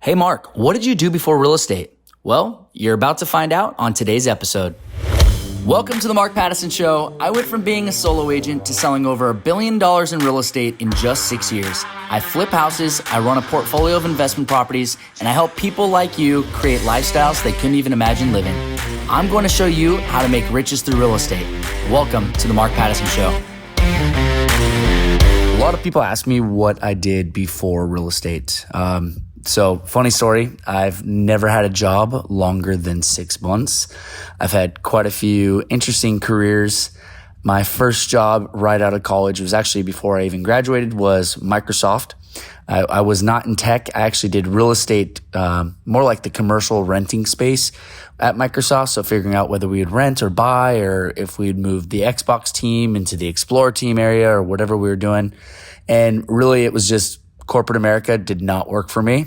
Hey Mark, what did you do before real estate? Well, you're about to find out on today's episode. Welcome to the Mark Pattison Show. I went from being a solo agent to selling over $1 billion in real estate in just 6 years. I flip houses, I run a portfolio of investment properties, and I help people like you create lifestyles they couldn't even imagine living. I'm going to show you how to make riches through real estate. Welcome to the Mark Pattison Show. A lot of people ask me what I did before real estate. So funny story, I've never had a job longer than 6 months. I've had quite a few interesting careers. My first job right out of college was actually before I even graduated was Microsoft. I was not in tech. I actually did real estate, more like the commercial renting space at Microsoft. So figuring out whether we would rent or buy or if we'd move the Xbox team into the Explorer team area or whatever we were doing. And really it was just corporate America did not work for me.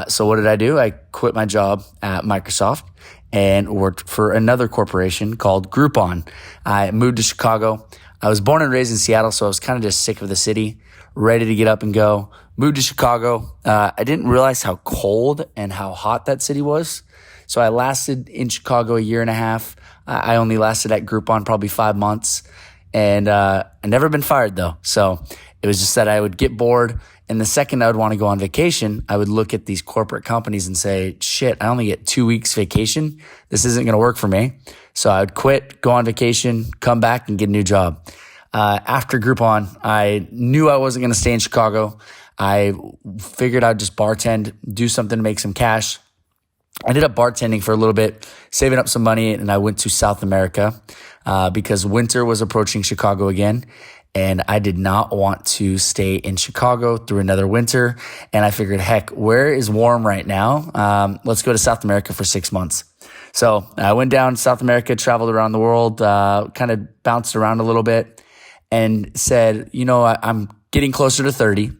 So what did I do? I quit my job at Microsoft and worked for another corporation called Groupon. I moved to Chicago. I was born and raised in Seattle, so I was kind of just sick of the city, ready to get up and go. Moved to Chicago. I didn't realize how cold and how hot that city was. So I lasted in Chicago a year and a half. I only lasted at Groupon probably 5 months. And I never been fired though. So it was just that I would get bored. And the second I would want to go on vacation, I would look at these corporate companies and say, shit, I only get 2 weeks vacation. This isn't going to work for me. So I would quit, go on vacation, come back and get a new job. After Groupon, I knew I wasn't going to stay in Chicago. I figured I'd just bartend, do something to make some cash. I ended up bartending for a little bit, saving up some money, and I went to South America because winter was approaching Chicago again. And I did not want to stay in Chicago through another winter. And I figured, heck, where is warm right now? Let's go to South America for 6 months. So I went down to South America, traveled around the world, kind of bounced around a little bit and said, I'm getting closer to 30.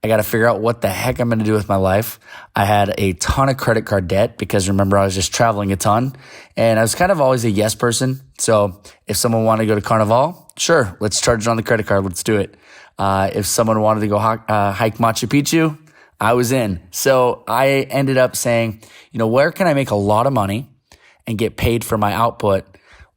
I got to figure out what the heck I'm going to do with my life. I had a ton of credit card debt because remember, I was just traveling a ton and I was kind of always a yes person. So if someone wanted to go to Carnival, sure, let's charge it on the credit card. Let's do it. If someone wanted to go hike Machu Picchu, I was in. So I ended up saying, where can I make a lot of money and get paid for my output?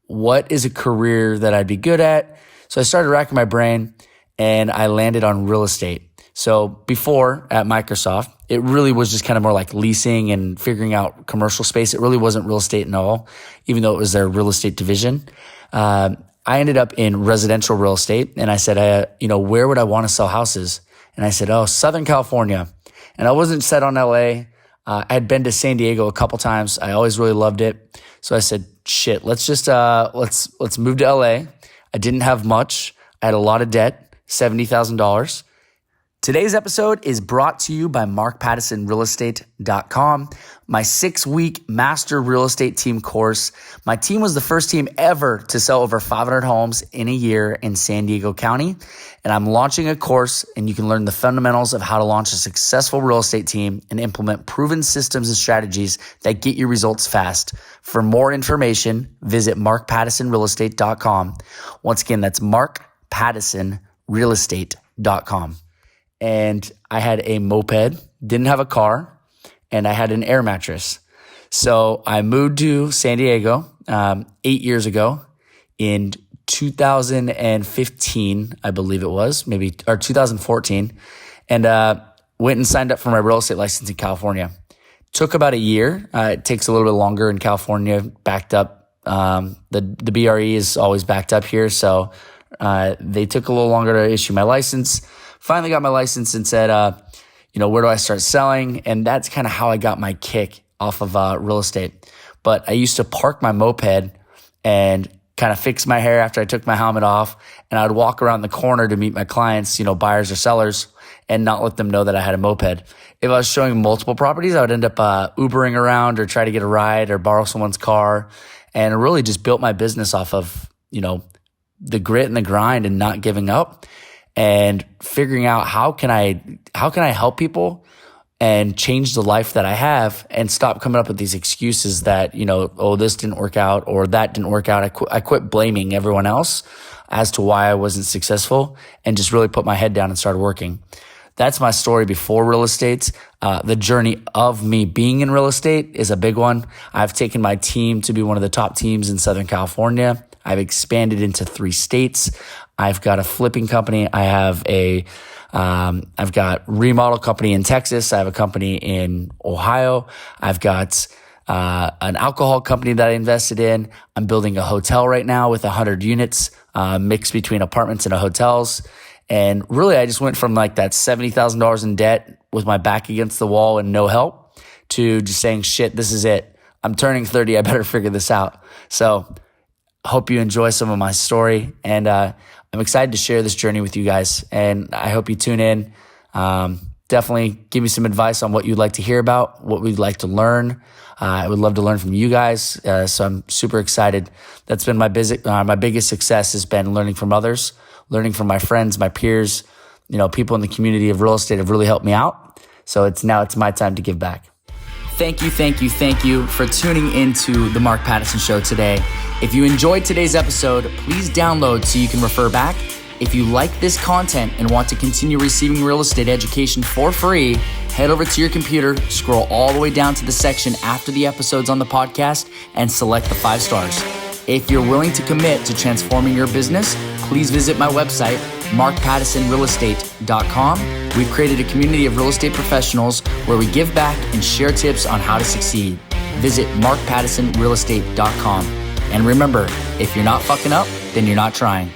What is a career that I'd be good at? So I started racking my brain and I landed on real estate. So before at Microsoft, it really was just kind of more like leasing and figuring out commercial space. It really wasn't real estate at all, even though it was their real estate division. I ended up in residential real estate and I said, where would I want to sell houses? And I said, Southern California. And I wasn't set on LA. I had been to San Diego a couple times. I always really loved it. So I said, shit, let's just, let's move to LA. I didn't have much. I had a lot of debt, $70,000. Today's episode is brought to you by MarkPattisonRealEstate.com, my 6-week master real estate team course. My team was the first team ever to sell over 500 homes in a year in San Diego County. And I'm launching a course and you can learn the fundamentals of how to launch a successful real estate team and implement proven systems and strategies that get you results fast. For more information, visit MarkPattisonRealEstate.com. Once again, that's MarkPattisonRealEstate.com. And I had a moped, didn't have a car, and I had an air mattress. So I moved to San Diego 8 years ago in 2015, I believe it was, or 2014, and went and signed up for my real estate license in California. Took about a year. It takes a little bit longer in California, backed up. The BRE is always backed up here, so they took a little longer to issue my license. Finally got my license and said, where do I start selling? And that's kind of how I got my kick off of real estate. But I used to park my moped and kind of fix my hair after I took my helmet off. And I would walk around the corner to meet my clients, buyers or sellers, and not let them know that I had a moped. If I was showing multiple properties, I would end up Ubering around or try to get a ride or borrow someone's car. And really just built my business off of, the grit and the grind and not giving up. And figuring out how can I help people and change the life that I have and stop coming up with these excuses that, this didn't work out or that didn't work out. I quit blaming everyone else as to why I wasn't successful and just really put my head down and started working. that's my story before real estate. The journey of me being in real estate is a big one. I've taken my team to be one of the top teams in Southern California. I've expanded into 3 states. I've got a flipping company. I've got remodel company in Texas. I have a company in Ohio. I've got an alcohol company that I invested in. I'm building a hotel right now with 100 units, mixed between apartments and hotels. And really, I just went from like that $70,000 in debt with my back against the wall and no help to just saying, shit, this is it. I'm turning 30. I better figure this out. So hope you enjoy some of my story. And I'm excited to share this journey with you guys. And I hope you tune in. Definitely give me some advice on what you'd like to hear about, what we'd like to learn. I would love to learn from you guys. So I'm super excited. That's been my biggest success has been learning from others, learning from my friends, my peers, people in the community of real estate have really helped me out. So it's my time to give back. Thank you for tuning into the Mark Pattison Show today. If you enjoyed today's episode, please download so you can refer back. If you like this content and want to continue receiving real estate education for free, head over to your computer, scroll all the way down to the section after the episodes on the podcast, and select the 5 stars. If you're willing to commit to transforming your business, please visit my website, markpattisonrealestate.com. We've created a community of real estate professionals where we give back and share tips on how to succeed. Visit markpattisonrealestate.com. And remember, if you're not fucking up, then you're not trying.